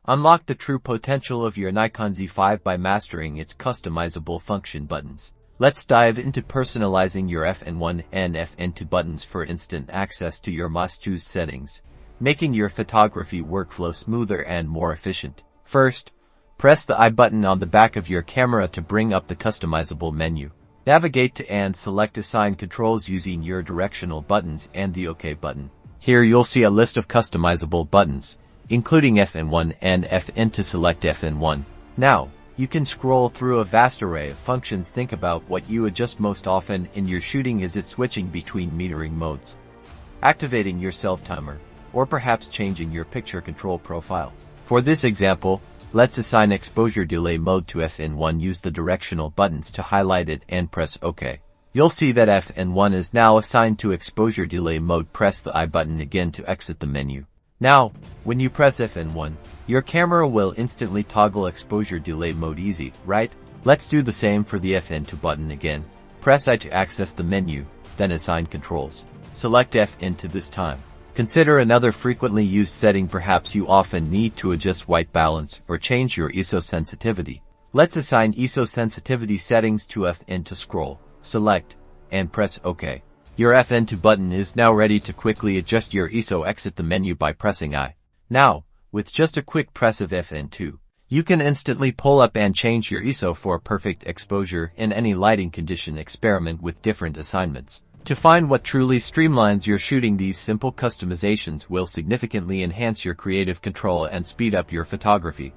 Unlock the true potential of your Nikon Z5 by mastering its customizable function buttons. Let's dive into personalizing your Fn1 and Fn2 buttons for instant access to your most-used settings, making your photography workflow smoother and more efficient. First, press the I button on the back of your camera to bring up the customizable menu. Navigate to and select Assign controls using your directional buttons and the OK button. Here you'll see a list of customizable buttons, including Fn1 and Fn2. Select Fn1. Now, you can scroll through a vast array of functions. Think about what you adjust most often in your shooting. Is it switching between metering modes, activating your self-timer, or perhaps changing your picture control profile? For this example, let's assign exposure delay mode to Fn1. Use the directional buttons to highlight it and press OK. You'll see that Fn1 is now assigned to exposure delay mode. Press the I button again to exit the menu. Now, when you press Fn1, your camera will instantly toggle exposure delay mode. Easy, right? Let's do the same for the Fn2 button again. Press I to access the menu, then Assign Controls. Select Fn2 this time. Consider another frequently used setting. Perhaps you often need to adjust white balance or change your ISO sensitivity. Let's assign ISO sensitivity settings to Fn2. Scroll, select, and press OK. Your Fn2 button is now ready to quickly adjust your ISO. Exit the menu by pressing I. Now, with just a quick press of Fn2, you can instantly pull up and change your ISO for perfect exposure in any lighting condition. Experiment with different assignments to find what truly streamlines your shooting. These simple customizations will significantly enhance your creative control and speed up your photography.